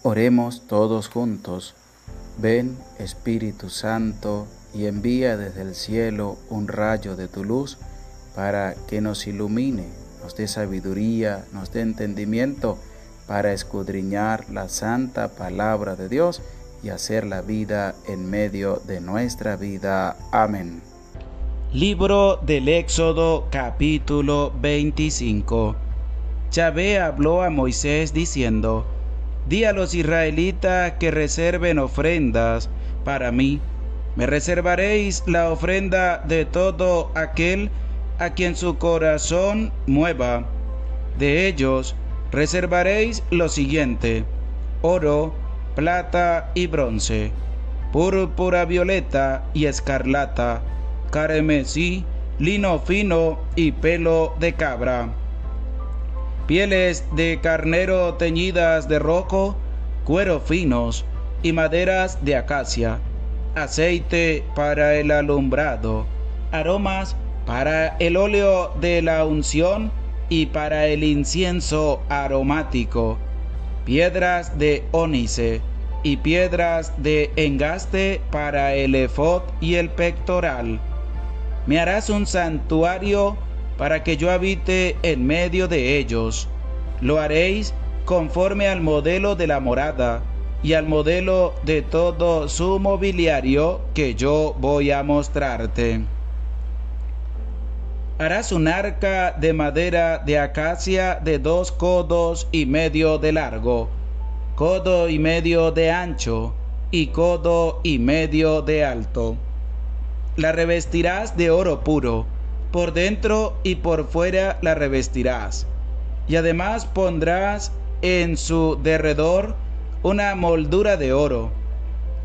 Oremos todos juntos. Ven, Espíritu Santo, y envía desde el cielo un rayo de tu luz para que nos ilumine, nos dé sabiduría, nos dé entendimiento para escudriñar la santa palabra de Dios y hacer la vida en medio de nuestra vida. Amén. Libro del Éxodo, capítulo 25. Yahvé habló a Moisés diciendo: Di a los israelitas que reserven ofrendas para mí. Me reservaréis la ofrenda de todo aquel a quien su corazón mueva. De ellos reservaréis lo siguiente: oro, plata y bronce, púrpura, violeta y escarlata, carmesí, lino fino y pelo de cabra, pieles de carnero teñidas de rojo, cueros finos y maderas de acacia, aceite para el alumbrado, aromas para el óleo de la unción y para el incienso aromático, piedras de ónice y piedras de engaste para el efod y el pectoral. Me harás un santuario para que yo habite en medio de ellos. Lo haréis conforme al modelo de la morada y al modelo de todo su mobiliario que yo voy a mostrarte. Harás un arca de madera de acacia de 2 codos y medio de largo, codo y medio de ancho y codo y medio de alto. La revestirás de oro puro, por dentro y por fuera la revestirás, y además pondrás en su derredor una moldura de oro.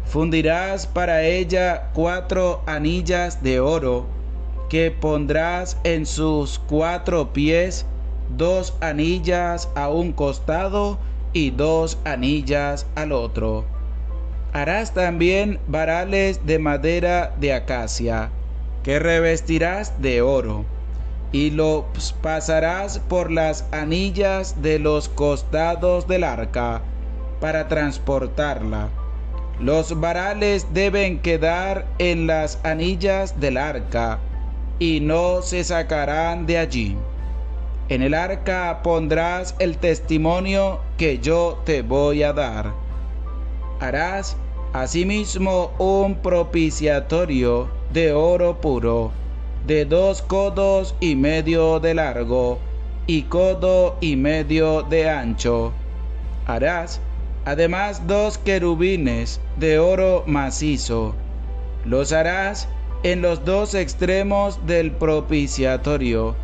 Fundirás para ella 4 anillas de oro, que pondrás en sus 4 pies, 2 anillas a un costado y 2 anillas al otro. Harás también varales de madera de acacia, que revestirás de oro, y los pasarás por las anillas de los costados del arca, para transportarla. Los varales deben quedar en las anillas del arca, y no se sacarán de allí. En el arca pondrás el testimonio que yo te voy a dar. Harás asimismo un propiciatorio de oro puro, de 2 codos y medio de largo y codo y medio de ancho. Harás además 2 querubines de oro macizo. Los harás en los 2 extremos del propiciatorio.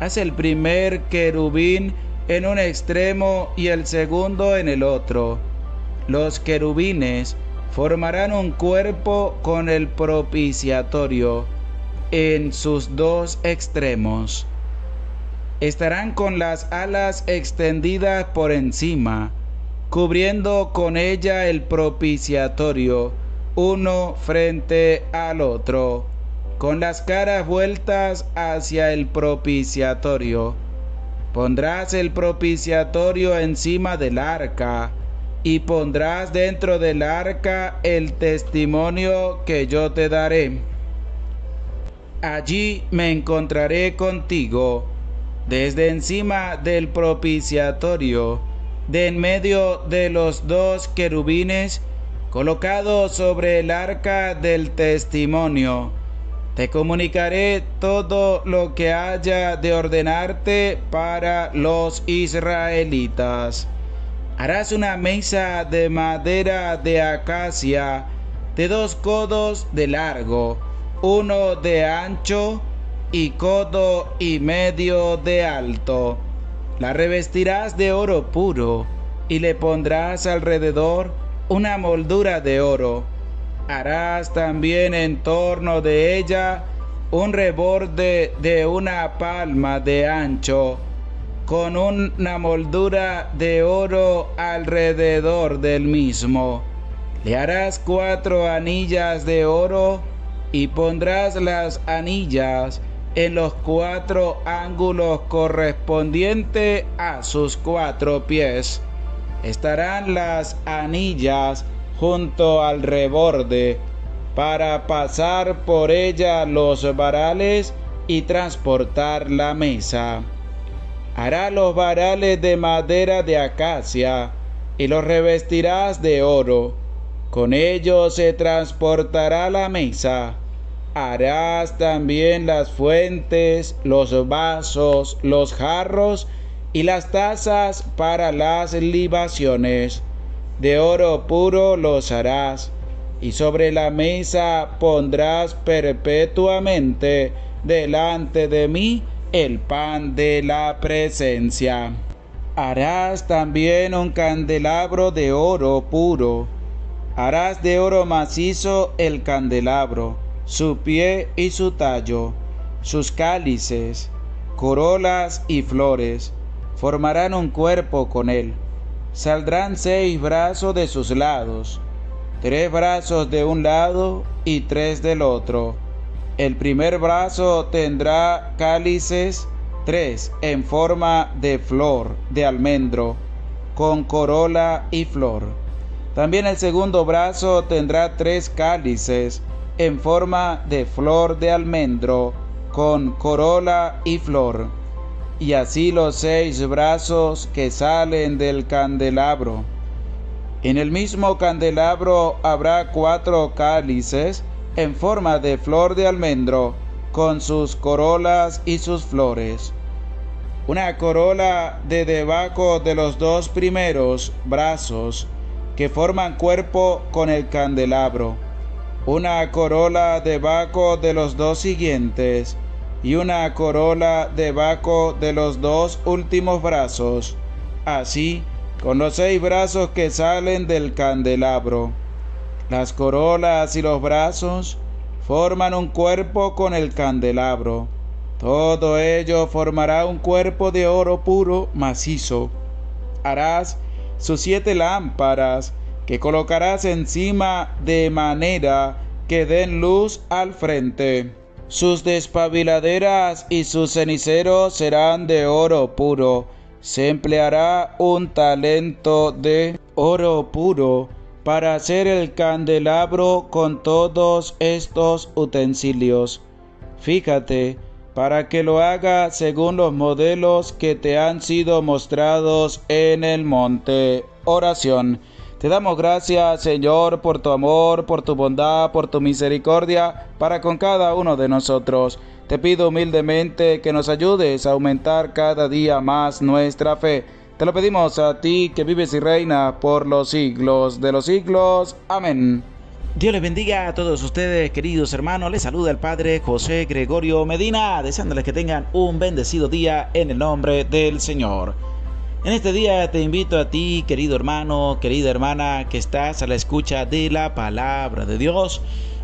Haz el primer querubín en un extremo y el segundo en el otro. Los querubines formarán un cuerpo con el propiciatorio en sus 2 extremos. Estarán con las alas extendidas por encima, cubriendo con ella el propiciatorio, uno frente al otro, con las caras vueltas hacia el propiciatorio. Pondrás el propiciatorio encima del arca, y pondrás dentro del arca el testimonio que yo te daré. Allí me encontraré contigo, desde encima del propiciatorio, de en medio de los 2 querubines, colocado sobre el arca del testimonio. Te comunicaré todo lo que haya de ordenarte para los israelitas. Harás una mesa de madera de acacia de 2 codos de largo, 1 de ancho y codo y medio de alto. La revestirás de oro puro y le pondrás alrededor una moldura de oro. Harás también en torno de ella un reborde de 1 palma de ancho, con una moldura de oro alrededor del mismo. Le harás 4 anillas de oro y pondrás las anillas en los 4 ángulos correspondientes a sus 4 pies. estarán las anillas junto al reborde, para pasar por ella los varales y transportar la mesa. Hará los varales de madera de acacia, y los revestirás de oro. Con ellos se transportará la mesa. Harás también las fuentes, los vasos, los jarros y las tazas para las libaciones. De oro puro los harás, y sobre la mesa pondrás perpetuamente delante de mí el pan de la presencia. Harás también un candelabro de oro puro. Harás de oro macizo el candelabro, su pie y su tallo, sus cálices, corolas y flores. Formarán un cuerpo con él. Saldrán 6 brazos de sus lados, 3 brazos de un lado y 3 del otro. El primer brazo tendrá cálices 3 en forma de flor de almendro, con corola y flor. También el segundo brazo tendrá 3 cálices en forma de flor de almendro, con corola y flor. Y así los 6 brazos que salen del candelabro. En el mismo candelabro habrá 4 cálices en forma de flor de almendro, con sus corolas y sus flores. Una corola de debajo de los 2 primeros brazos, que forman cuerpo con el candelabro. Una corola debajo de los 2 siguientes, y una corola debajo de los 2 últimos brazos, así con los 6 brazos que salen del candelabro. Las corolas y los brazos forman un cuerpo con el candelabro. Todo ello formará un cuerpo de oro puro macizo. Harás sus 7 lámparas, que colocarás encima de manera que den luz al frente. Sus despabiladeras y sus ceniceros serán de oro puro. Se empleará un talento de oro puro para hacer el candelabro con todos estos utensilios. Fíjate, para que lo haga según los modelos que te han sido mostrados en el monte. Oración. Te damos gracias, Señor, por tu amor, por tu bondad, por tu misericordia para con cada uno de nosotros. Te pido humildemente que nos ayudes a aumentar cada día más nuestra fe. Te lo pedimos a ti, que vives y reinas por los siglos de los siglos. Amén. Dios les bendiga a todos ustedes, queridos hermanos. Les saluda el Padre José Gregorio Medina, deseándoles que tengan un bendecido día en el nombre del Señor. En este día te invito a ti, querido hermano, querida hermana, que estás a la escucha de la palabra de Dios,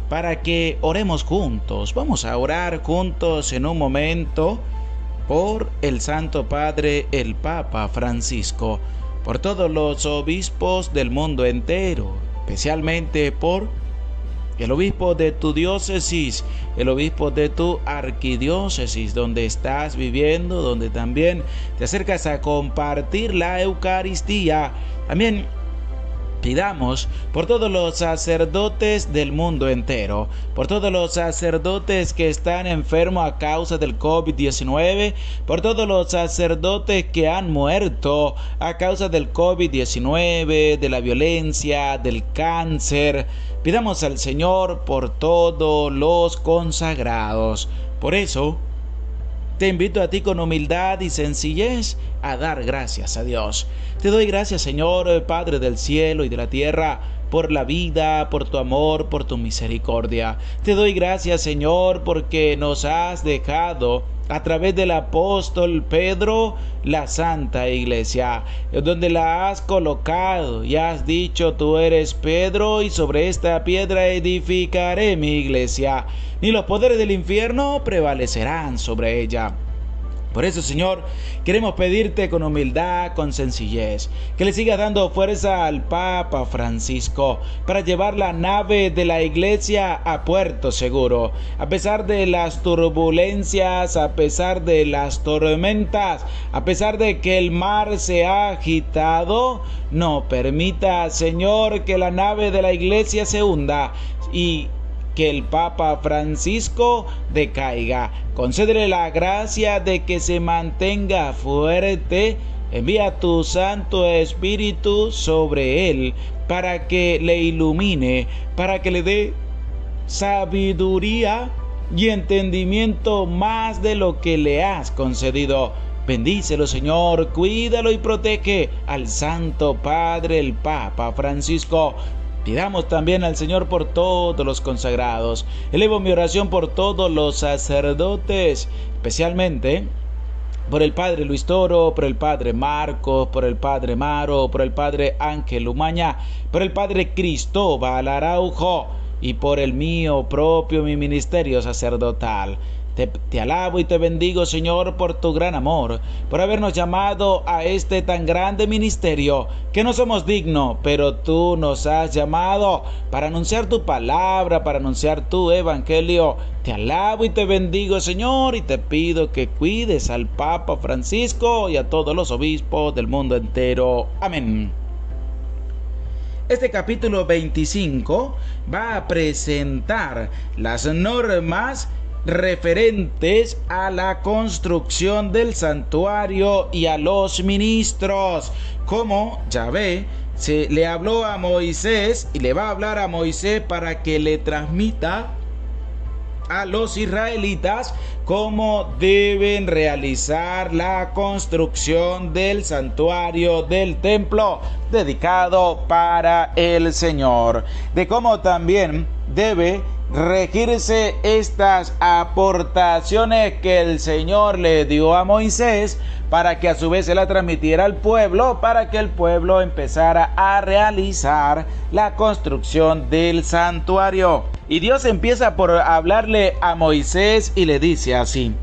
para que oremos juntos. Vamos a orar juntos en un momento por el Santo Padre, el Papa Francisco, por todos los obispos del mundo entero, especialmente por el obispo de tu diócesis, el obispo de tu arquidiócesis, donde estás viviendo, donde también te acercas a compartir la Eucaristía. También pidamos por todos los sacerdotes del mundo entero, por todos los sacerdotes que están enfermos a causa del COVID-19, por todos los sacerdotes que han muerto a causa del COVID-19, de la violencia, del cáncer. Pidamos al Señor por todos los consagrados. Por eso, te invito a ti con humildad y sencillez a dar gracias a Dios. Te doy gracias, Señor, Padre del cielo y de la tierra, por la vida, por tu amor, por tu misericordia. Te doy gracias, Señor, porque nos has dejado a través del apóstol Pedro la Santa Iglesia, donde la has colocado y has dicho: tú eres Pedro, y sobre esta piedra edificaré mi iglesia, ni los poderes del infierno prevalecerán sobre ella. Por eso, Señor, queremos pedirte con humildad, con sencillez, que le sigas dando fuerza al Papa Francisco para llevar la nave de la Iglesia a puerto seguro, a pesar de las turbulencias, a pesar de las tormentas, a pesar de que el mar se ha agitado. No permita, Señor, que la nave de la Iglesia se hunda y que el Papa Francisco decaiga. Concédele la gracia de que se mantenga fuerte. Envía tu Santo Espíritu sobre él para que le ilumine, para que le dé sabiduría y entendimiento más de lo que le has concedido. Bendícelo, Señor, cuídalo y protege al Santo Padre, el Papa Francisco. Pidamos también al Señor por todos los consagrados. Elevo mi oración por todos los sacerdotes, especialmente por el Padre Luis Toro, por el Padre Marcos, por el Padre Maro, por el Padre Ángel Umaña, por el Padre Cristóbal Araujo y por el mío propio, mi ministerio sacerdotal. Te alabo y te bendigo, Señor, por tu gran amor, por habernos llamado a este tan grande ministerio, que no somos dignos, pero tú nos has llamado para anunciar tu palabra, para anunciar tu evangelio. Te alabo y te bendigo, Señor, y te pido que cuides al Papa Francisco y a todos los obispos del mundo entero. Amén. Este capítulo 25 va a presentar las normas referentes a la construcción del santuario y a los ministros. Como Yahvé se le habló a Moisés y le va a hablar a Moisés para que le transmita a los israelitas cómo deben realizar la construcción del santuario, del templo dedicado para el Señor, de cómo también debe regirse estas aportaciones que el Señor le dio a Moisés para que a su vez se la transmitiera al pueblo, para que el pueblo empezara a realizar la construcción del santuario. Y Dios empieza por hablarle a Moisés y le dice así: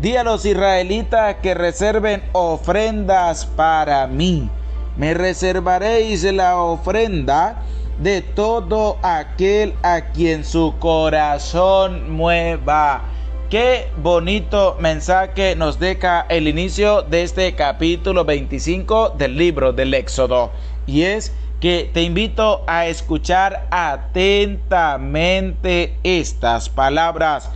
di a los israelitas que reserven ofrendas para mí. Me reservaréis la ofrenda de todo aquel a quien su corazón mueva. Qué bonito mensaje nos deja el inicio de este capítulo 25 del libro del Éxodo. Y es que te invito a escuchar atentamente estas palabras.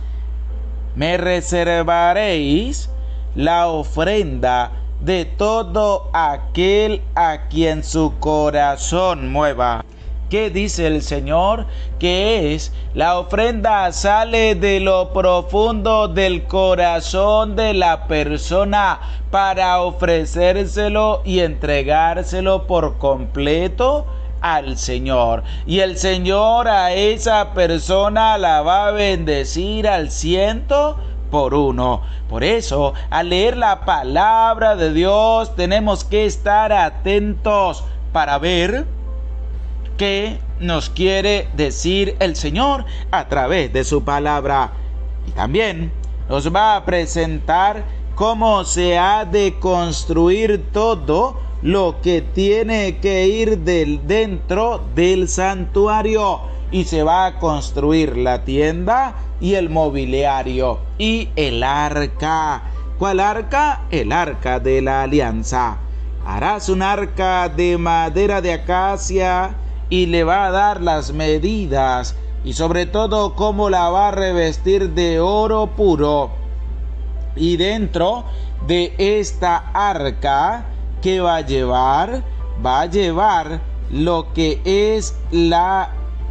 Me reservaréis la ofrenda de todo aquel a quien su corazón mueva. ¿Qué dice el Señor? Que es la ofrenda sale de lo profundo del corazón de la persona para ofrecérselo y entregárselo por completo al Señor. Y el Señor a esa persona la va a bendecir al 100%. Por eso, al leer la palabra de Dios, tenemos que estar atentos para ver qué nos quiere decir el Señor a través de su palabra. Y también nos va a presentar cómo se ha de construir todo lo que tiene que ir dentro del santuario. Y se va a construir la tienda y el mobiliario y el arca. ¿Cuál arca? El arca de la alianza. Harás un arca de madera de acacia y le va a dar las medidas y sobre todo cómo la va a revestir de oro puro. Y dentro de esta arca, ¿qué va a llevar? Va a llevar lo que es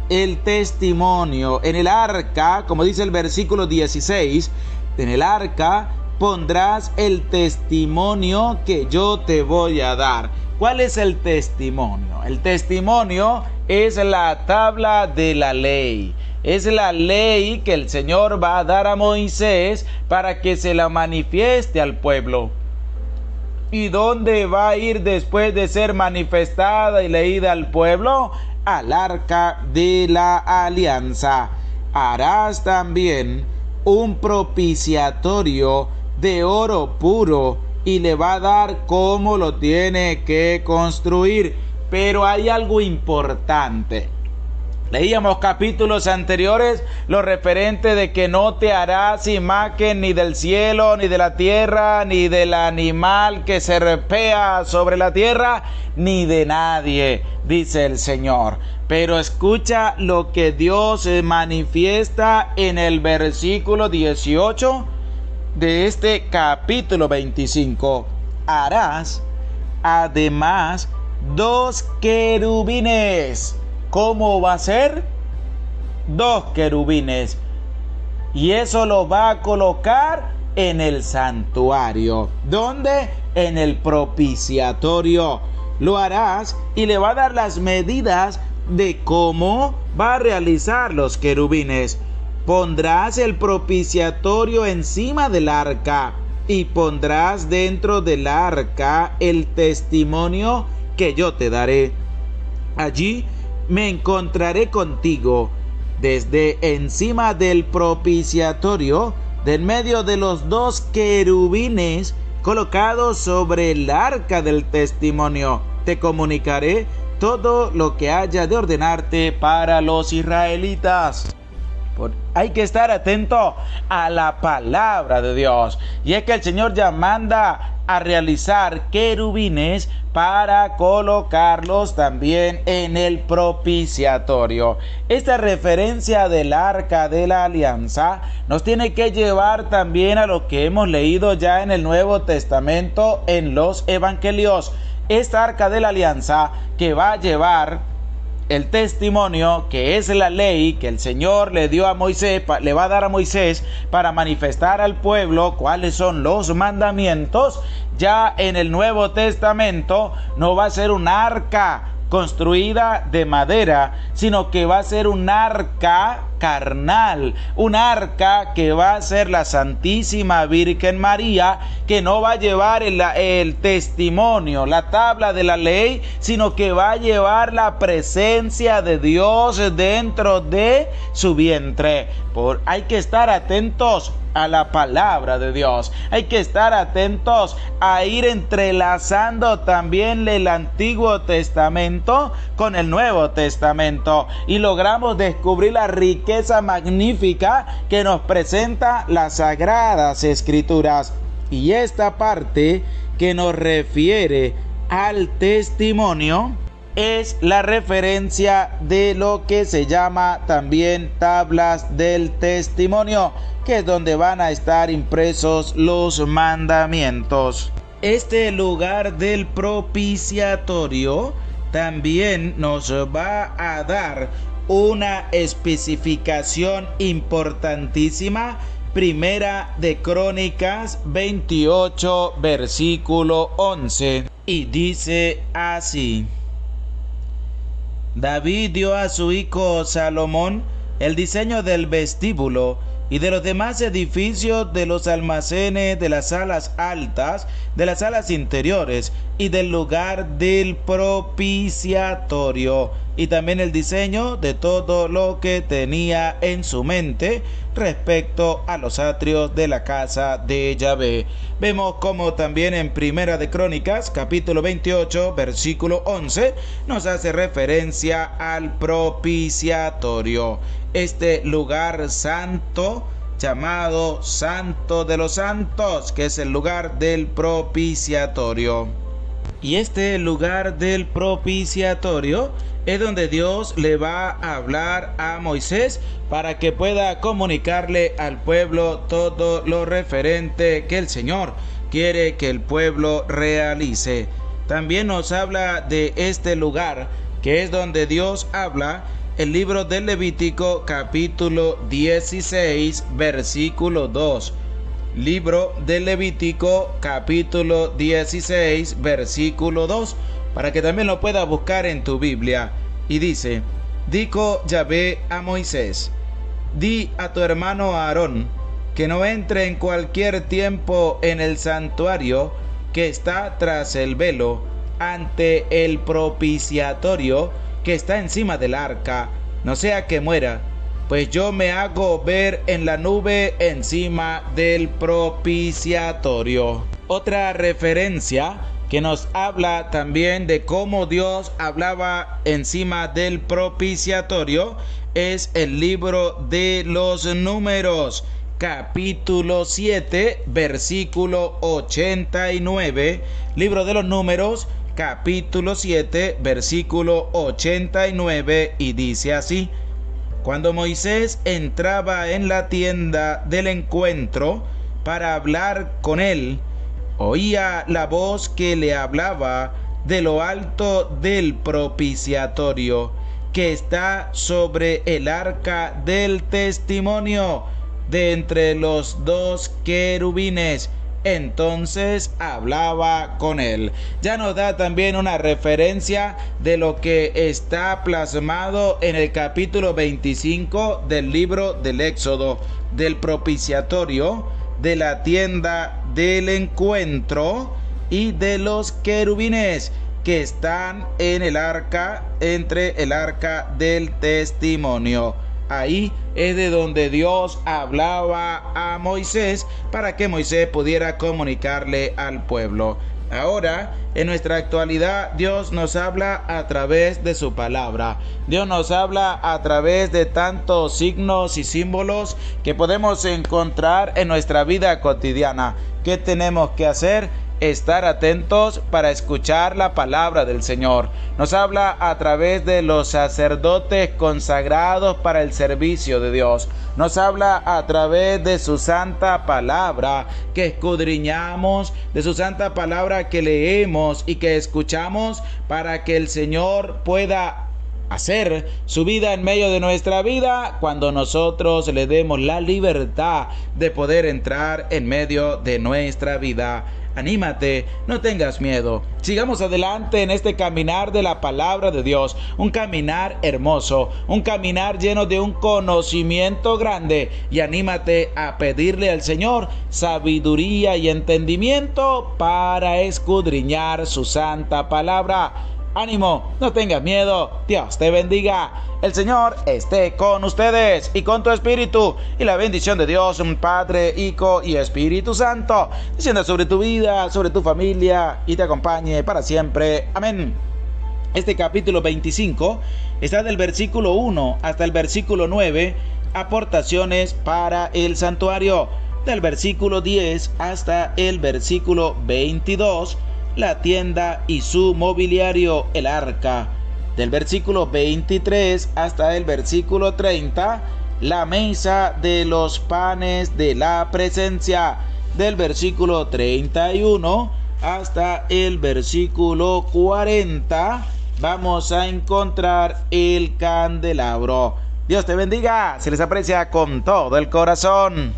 el testimonio. En el arca, como dice el versículo 16, en el arca pondrás el testimonio que yo te voy a dar. ¿Cuál es el testimonio? El testimonio es la tabla de la ley. Es la ley que el Señor va a dar a Moisés para que se la manifieste al pueblo. ¿Y dónde va a ir después de ser manifestada y leída al pueblo? Al arca de la alianza. Harás también un propiciatorio de oro puro y le va a dar cómo lo tiene que construir. Pero hay algo importante. Leíamos capítulos anteriores lo referente de que no te harás imagen ni del cielo, ni de la tierra, ni del animal que se repea sobre la tierra, ni de nadie, dice el Señor. Pero escucha lo que Dios manifiesta en el versículo 18 de este capítulo 25. Harás además 2 querubines. ¿Cómo va a ser? 2 querubines. Y eso lo va a colocar en el santuario. ¿Dónde? En el propiciatorio. Lo harás y le va a dar las medidas de cómo va a realizar los querubines. Pondrás el propiciatorio encima del arca y pondrás dentro del arca el testimonio que yo te daré. Allí me encontraré contigo desde encima del propiciatorio, de en medio de los 2 querubines colocados sobre el arca del testimonio. Te comunicaré todo lo que haya de ordenarte para los israelitas. Hay que estar atento a la palabra de Dios. Y es que el Señor ya manda a realizar querubines para colocarlos también en el propiciatorio. Esta referencia del arca de la alianza nos tiene que llevar también a lo que hemos leído ya en el Nuevo Testamento en los evangelios. Esta arca de la alianza que va a llevar el testimonio, que es la ley que el Señor le dio a Moisés, le va a dar a Moisés para manifestar al pueblo cuáles son los mandamientos. Ya en el Nuevo Testamento no va a ser un arca construida de madera, sino que va a ser un arca carnal, un arca que va a ser la Santísima Virgen María, que no va a llevar el testimonio, la tabla de la ley, sino que va a llevar la presencia de Dios dentro de su vientre. Hay que estar atentos a la palabra de Dios. Hay que estar atentos a ir entrelazando también el Antiguo Testamento con el Nuevo Testamento y logramos descubrir la riqueza magnífica que nos presenta las Sagradas Escrituras. Y esta parte que nos refiere al testimonio es la referencia de lo que se llama también tablas del testimonio, que es donde van a estar impresos los mandamientos. Este lugar del propiciatorio también nos va a dar una especificación importantísima. Primera de Crónicas 28, versículo 11. Y dice así: David dio a su hijo Salomón el diseño del vestíbulo y de los demás edificios, de los almacenes, de las salas altas, de las salas interiores y del lugar del propiciatorio, y también el diseño de todo lo que tenía en su mente respecto a los atrios de la casa de Yahvé. Vemos como también en Primera de Crónicas, capítulo 28, versículo 11, nos hace referencia al propiciatorio, este lugar santo llamado Santo de los Santos, que es el lugar del propiciatorio. Y este lugar del propiciatorio es donde Dios le va a hablar a Moisés para que pueda comunicarle al pueblo todo lo referente que el Señor quiere que el pueblo realice. También nos habla de este lugar, que es donde Dios habla el libro del Levítico, capítulo 16, versículo 2. Libro del Levítico, capítulo 16, versículo 2, para que también lo puedas buscar en tu Biblia. Y dice: dijo Yahvé a Moisés: di a tu hermano Aarón que no entre en cualquier tiempo en el santuario que está tras el velo, ante el propiciatorio que está encima del arca, no sea que muera, pues yo me hago ver en la nube encima del propiciatorio. Otra referencia que nos habla también de cómo Dios hablaba encima del propiciatorio es el libro de los Números, capítulo 7, versículo 89. Libro de los Números, capítulo 7, versículo 89, y dice así: Cuando Moisés entraba en la tienda del encuentro para hablar con él, oía la voz que le hablaba de lo alto del propiciatorio, que está sobre el arca del testimonio, de entre los dos querubines. Entonces hablaba con él. Ya nos da también una referencia de lo que está plasmado en el capítulo 25 del libro del Éxodo, del propiciatorio, de la tienda del encuentro y de los querubines que están en el arca, entre el arca del testimonio. Ahí es de donde Dios hablaba a Moisés para que Moisés pudiera comunicarle al pueblo. Ahora, en nuestra actualidad, Dios nos habla a través de su palabra. Dios nos habla a través de tantos signos y símbolos que podemos encontrar en nuestra vida cotidiana. ¿Qué tenemos que hacer? Estar atentos para escuchar la palabra del Señor. Nos habla a través de los sacerdotes consagrados para el servicio de Dios. Nos habla a través de su santa palabra que escudriñamos, de su santa palabra que leemos y que escuchamos para que el Señor pueda hacer su vida en medio de nuestra vida cuando nosotros le demos la libertad de poder entrar en medio de nuestra vida. Anímate, no tengas miedo. Sigamos adelante en este caminar de la palabra de Dios. Un caminar hermoso, un caminar lleno de un conocimiento grande. Y anímate a pedirle al Señor sabiduría y entendimiento para escudriñar su santa palabra. Ánimo, no tengas miedo. Dios te bendiga. El Señor esté con ustedes y con tu espíritu, y la bendición de Dios, Padre, Hijo y Espíritu Santo, descienda sobre tu vida, sobre tu familia, y te acompañe para siempre. Amén. Este capítulo 25 está del versículo 1 hasta el versículo 9, aportaciones para el santuario. Del versículo 10 hasta el versículo 22, la tienda y su mobiliario, el arca. Del versículo 23 hasta el versículo 30, la mesa de los panes de la presencia. Del versículo 31 hasta el versículo 40, vamos a encontrar el candelabro. Dios te bendiga, se les aprecia con todo el corazón.